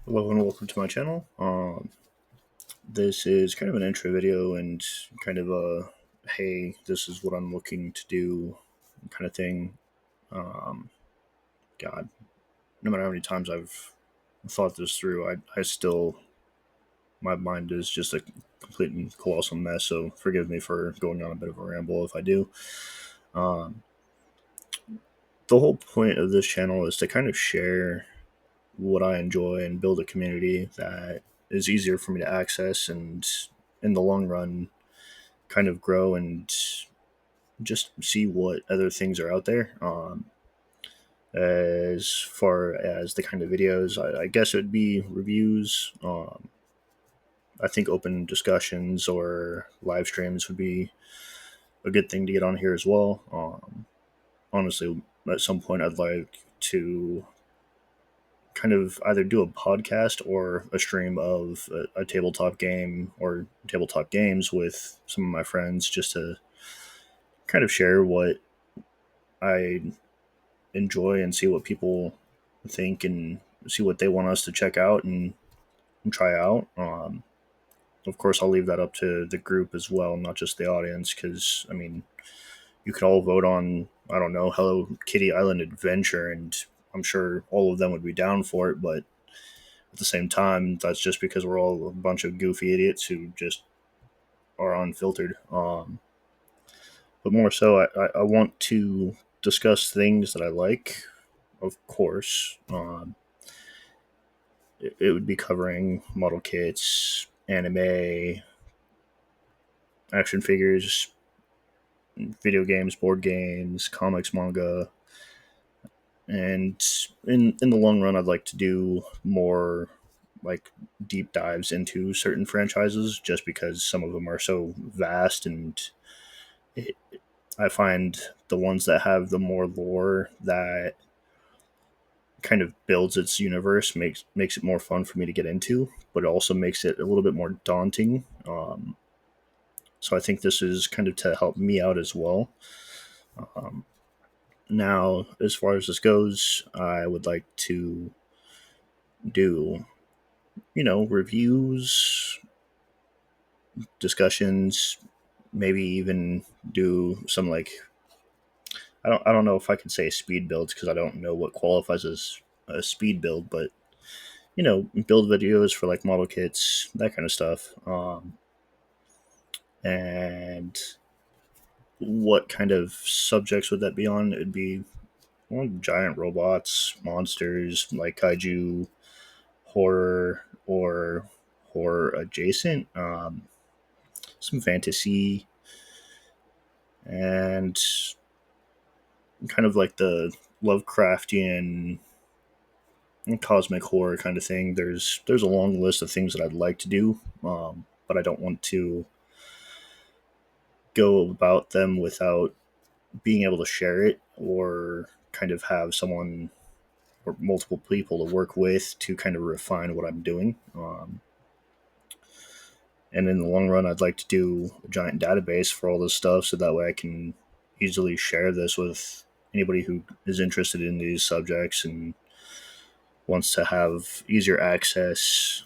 Hello and welcome to my channel. This is kind of an intro video and kind of a hey, this is what I'm looking to do kind of thing. Um, God, no matter how many times I've thought this through, I still, my mind is just a complete and colossal mess. So forgive me for going on a bit of a ramble if I do. Um, the whole point of this channel is to kind of share what I enjoy and build a community that is easier for me to access and in the long run kind of grow and just see what other things are out there. As far as the kind of videos, I guess it would be reviews. I think open discussions or live streams would be a good thing to get on here as well. Honestly, at some point, I'd like to kind of either do a podcast or a stream of a tabletop game or tabletop games with some of my friends just to kind of share what I enjoy and see what people think and see what they want us to check out and try out. Of course, I'll leave that up to the group as well, not just the audience, because, I mean, you could all vote on, I don't know, Hello Kitty Island Adventure, and I'm sure all of them would be down for it, but at the same time, that's just because we're all a bunch of goofy idiots who just are unfiltered. But more so, I want to discuss things that I like, of course. It would be covering model kits, anime, action figures, video games, board games, comics, manga, and in the long run, I'd like to do more like deep dives into certain franchises, just because some of them are so vast, and it, I find the ones that have the more lore that kind of builds its universe makes it more fun for me to get into, but it also makes it a little bit more daunting. So I think this is kind of to help me out as well. Um, Now, as far as this goes, I would like to do, reviews, discussions, maybe even do some like I don't know if I could say speed builds because I don't know what qualifies as a speed build, but build videos for like model kits, that kind of stuff. And what kind of subjects would that be on? It'd be giant robots, monsters like kaiju, horror or horror adjacent, some fantasy, and kind of like the Lovecraftian and cosmic horror kind of thing. There's a long list of things that I'd like to do, but I don't want to go about them without being able to share it or kind of have someone or multiple people to work with to kind of refine what I'm doing. And in the long run, I'd like to do a giant database for all this stuff so that way I can easily share this with anybody who is interested in these subjects and wants to have easier access.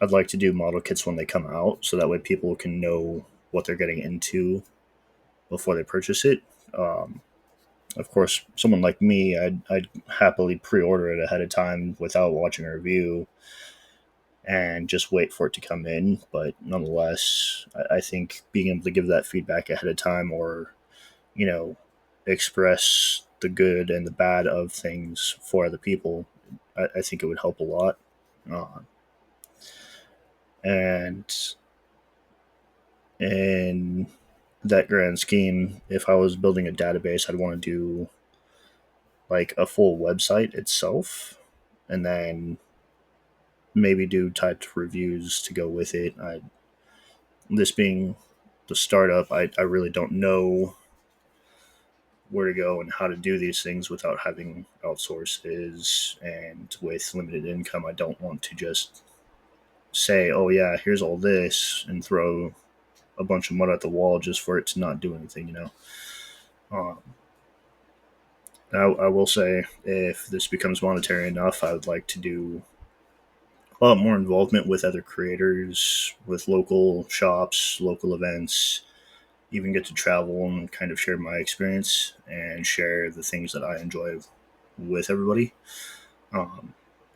I'd like to do model kits when they come out so that way people can know what they're getting into before they purchase it. Um, of course, someone like me, I'd happily pre-order it ahead of time without watching a review and just wait for it to come in. But nonetheless, I think being able to give that feedback ahead of time or, you know, express the good and the bad of things for other people, I think it would help a lot. Uh, and in that grand scheme, if I was building a database, I'd want to do like a full website itself and then maybe do typed reviews to go with it. This being the startup, I really don't know where to go and how to do these things without having outsources. And with limited income, I don't want to just say, oh, yeah, here's all this and throw a bunch of mud at the wall just for it to not do anything, Um, I will say, if this becomes monetary enough, I would like to do a lot more involvement with other creators, with local shops, local events, even get to travel and kind of share my experience and share the things that I enjoy with everybody. Um,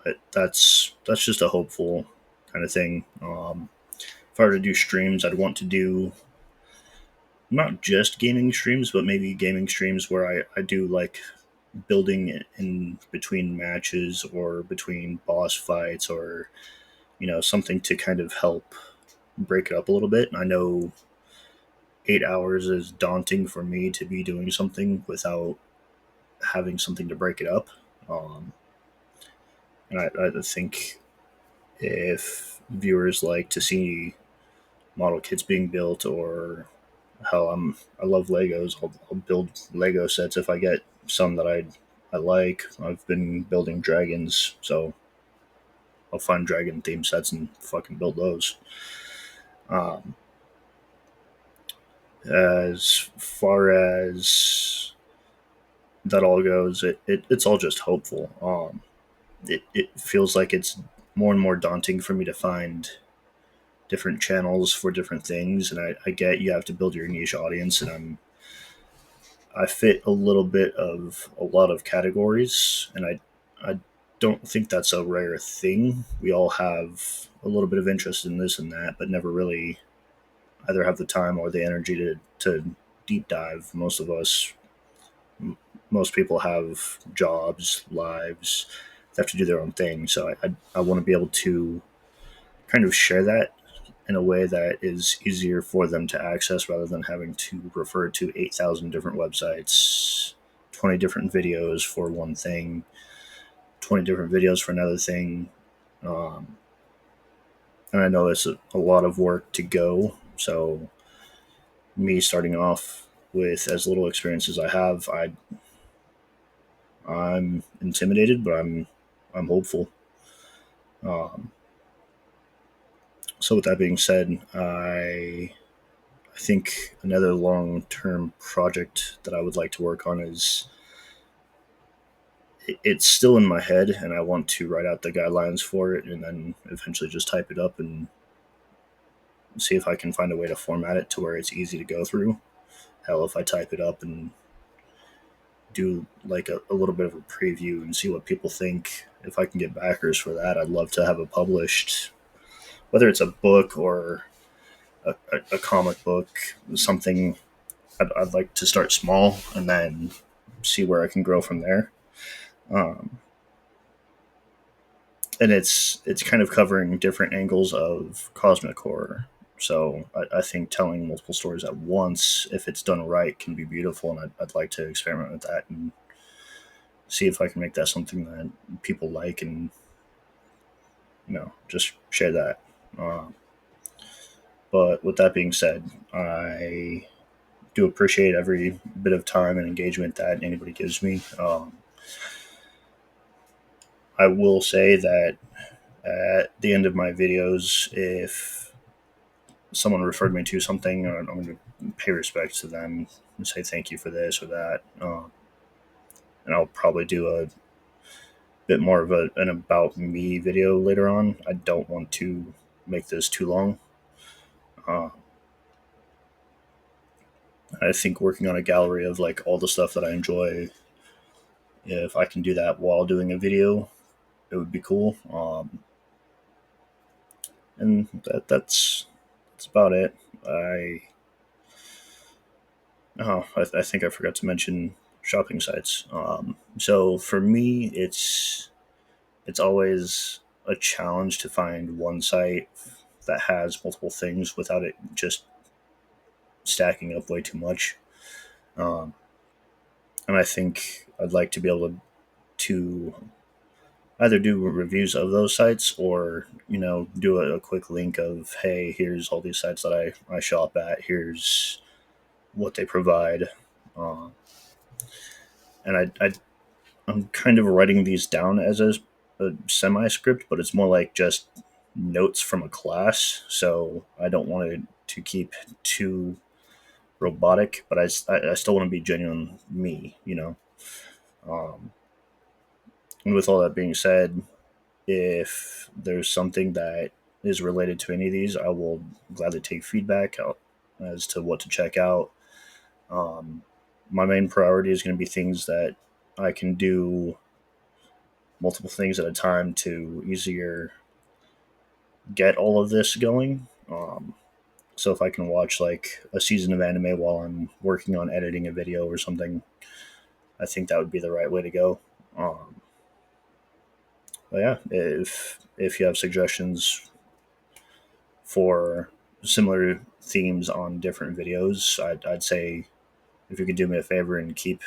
but that's just a hopeful kind of thing. If I were to do streams, I'd want to do not just gaming streams, but maybe gaming streams where I do like building in between matches or between boss fights, or something to kind of help break it up a little bit. I know 8 hours is daunting for me to be doing something without having something to break it up. Um, and I think if viewers like to see model kits being built, or hell, I love Legos. I'll build Lego sets if I get some that I like. I've been building dragons, so I'll find dragon themed sets and fucking build those. Um, as far as that all goes, it's all just hopeful. It feels like it's more and more daunting for me to find different channels for different things, and I get you have to build your niche audience, and I fit a little bit of a lot of categories, and I don't think that's a rare thing. We all have a little bit of interest in this and that, but never really either have the time or the energy to deep dive. Most of us, most people have jobs, lives, they have to do their own thing. So I want to be able to kind of share that in a way that is easier for them to access rather than having to refer to 8,000 different websites, 20 different videos for one thing, 20 different videos for another thing. Um, and I know it's a lot of work to go. So, me starting off with as little experience as I have, I'm intimidated, but I'm hopeful. Um, so, with that being said, I think another long term project that I would like to work on is it's still in my head, and I want to write out the guidelines for it and then eventually just type it up and see if I can find a way to format it to where it's easy to go through. Hell, if I type it up and do like a little bit of a preview and see what people think, if I can get backers for that, I'd love to have it published, whether it's a book or a comic book, something. I'd like to start small and then see where I can grow from there. Um, and it's kind of covering different angles of cosmic horror. So I think telling multiple stories at once, if it's done right, can be beautiful, and I'd like to experiment with that and see if I can make that something that people like, and just share that. Uh, but with that being said, I do appreciate every bit of time and engagement that anybody gives me. I will say that at the end of my videos, if someone referred me to something, I'm going to pay respect to them and say thank you for this or that. And I'll probably do a bit more of an about me video later on. I don't want to make this too long. Uh, I think working on a gallery of like all the stuff that I enjoy, if I can do that while doing a video, it would be cool. And that's about it. I think I forgot to mention shopping sites. So for me, it's always a challenge to find one site that has multiple things without it just stacking up way too much. Um, and I think I'd like to be able to either do reviews of those sites, or do a quick link of, hey, here's all these sites that I shop at, here's what they provide. uh, and I'm kind of writing these down as a semi script, but it's more like just notes from a class. So I don't want it to keep too robotic, but I still want to be genuine me. Um, and with all that being said, if there's something that is related to any of these, I will gladly take feedback out as to what to check out. Um, my main priority is going to be things that I can do multiple things at a time to easier get all of this going. So if I can watch like a season of anime while I'm working on editing a video or something, I think that would be the right way to go. Um, but yeah, if you have suggestions for similar themes on different videos, I'd say if you could do me a favor and keep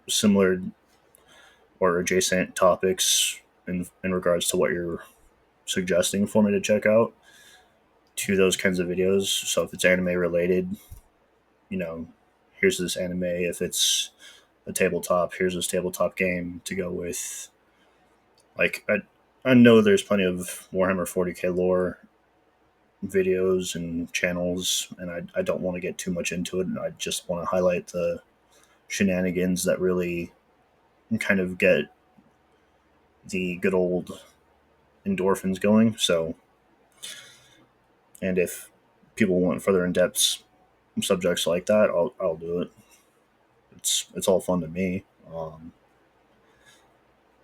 similar or adjacent topics in regards to what you're suggesting for me to check out to those kinds of videos. So if it's anime related, you know, here's this anime. If it's a tabletop, here's this tabletop game to go with. Like I know there's plenty of Warhammer 40k lore videos and channels, and I don't want to get too much into it. I just want to highlight the shenanigans that really kind of get the good old endorphins going. So, and if people want further in depth subjects like that, I'll do it. It's all fun to me.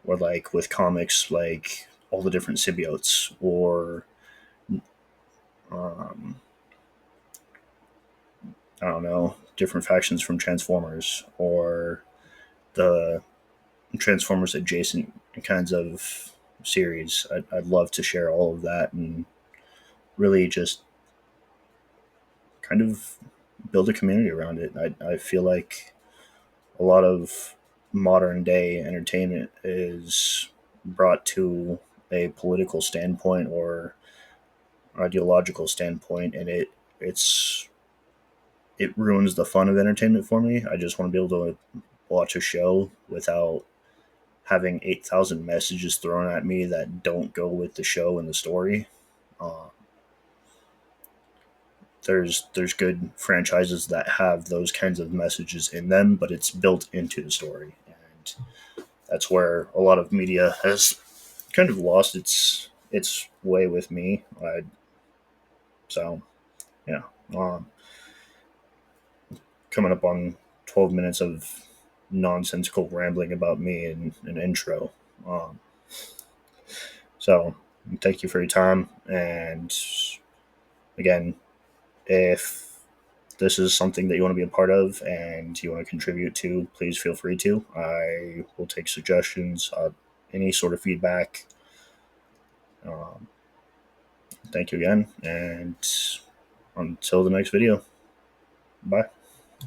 Or like with comics, like all the different symbiotes, or um, I don't know, different factions from Transformers, or the Transformers adjacent kinds of series. I'd love to share all of that and really just kind of build a community around it. I feel like a lot of modern day entertainment is brought to a political standpoint or ideological standpoint, and it ruins the fun of entertainment for me. I just want to be able to watch a show without having 8,000 messages thrown at me that don't go with the show and the story. Uh, there's good franchises that have those kinds of messages in them, but it's built into the story, and that's where a lot of media has kind of lost its way with me. So yeah, um, coming up on 12 minutes of nonsensical rambling about me in an intro. Um, so thank you for your time, and again, if this is something that you want to be a part of and you want to contribute to, please feel free to. I will take suggestions, any sort of feedback. Um, Thank you again, and until the next video, bye.